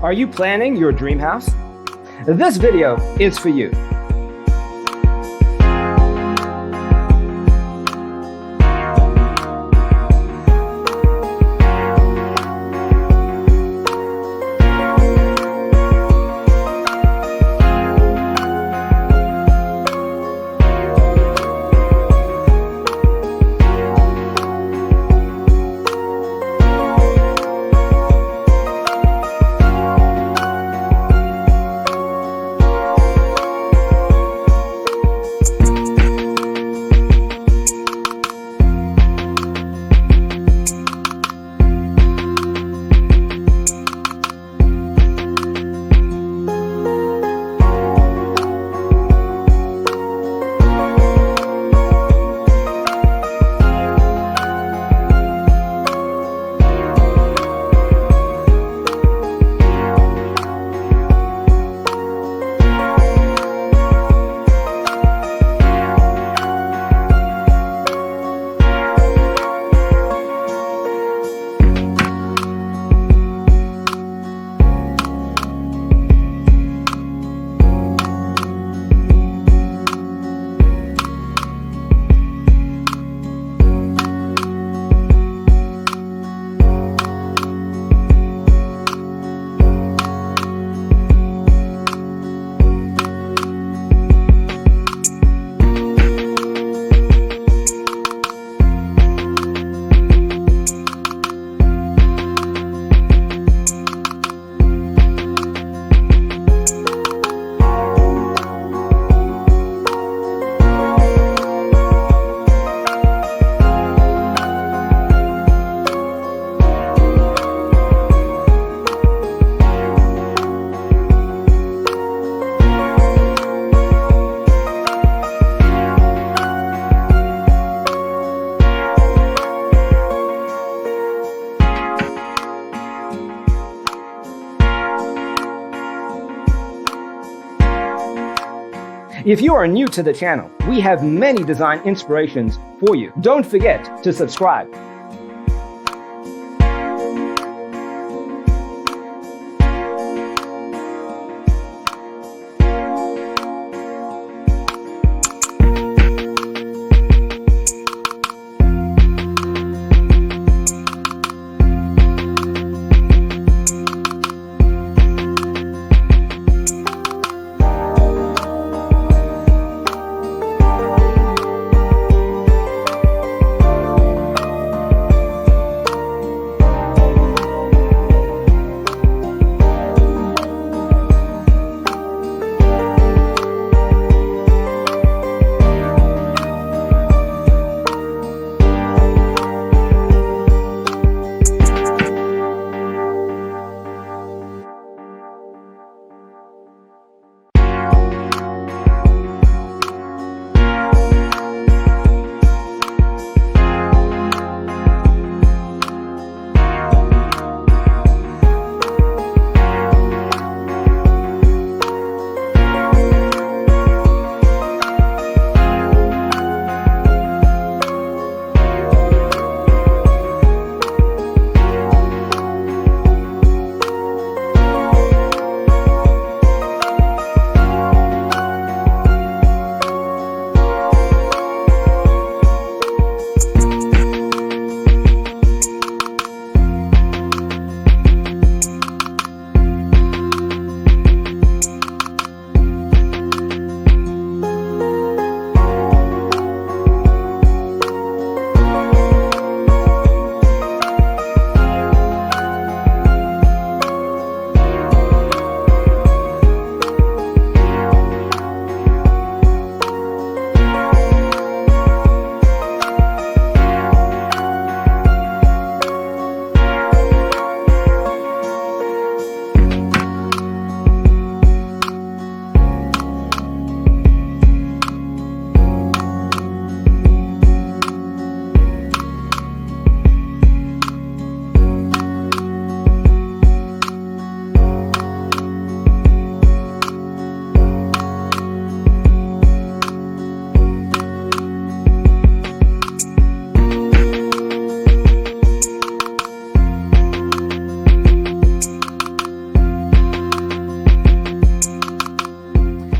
Are you planning your dream house? This video is for you. If you are new to the channel, we have many design inspirations for you. Don't forget to subscribe.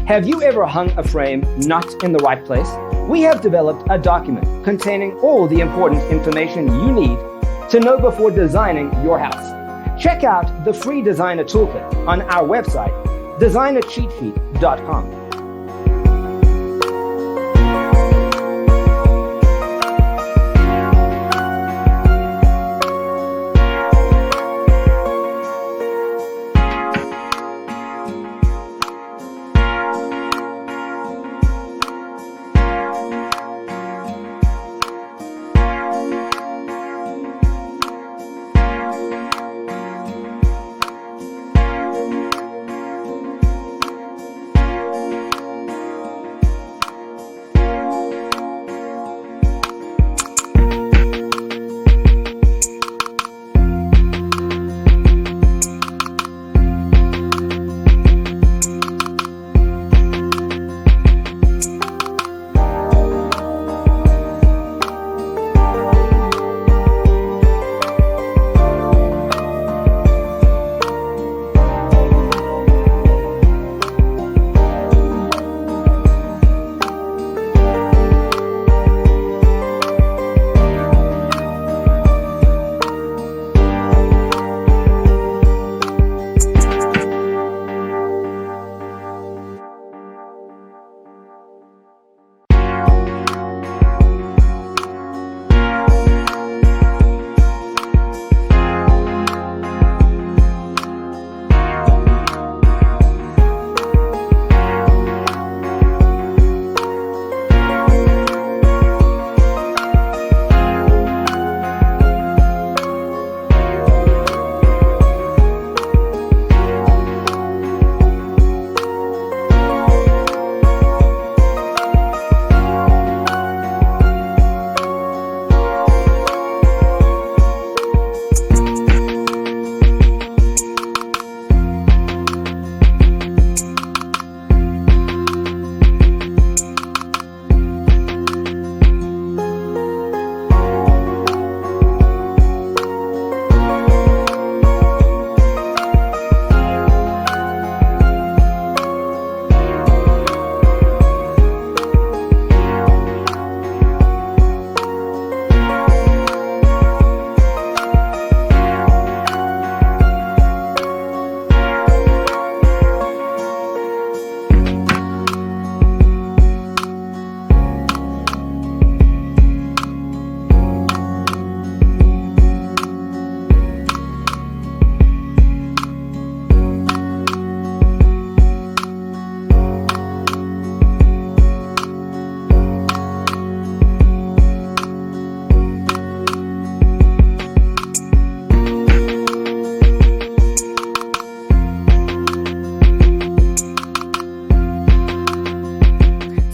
Have you ever hung a frame not in the right place? We have developed a document containing all the important information you need to know before designing your house. Check out the free designer toolkit on our website, designercheatsheet.com.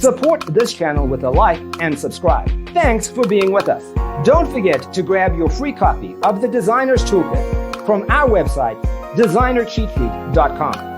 Support this channel with a like and subscribe. Thanks for being with us. Don't forget to grab your free copy of the Designer's Toolkit from our website, designercheatsheet.com.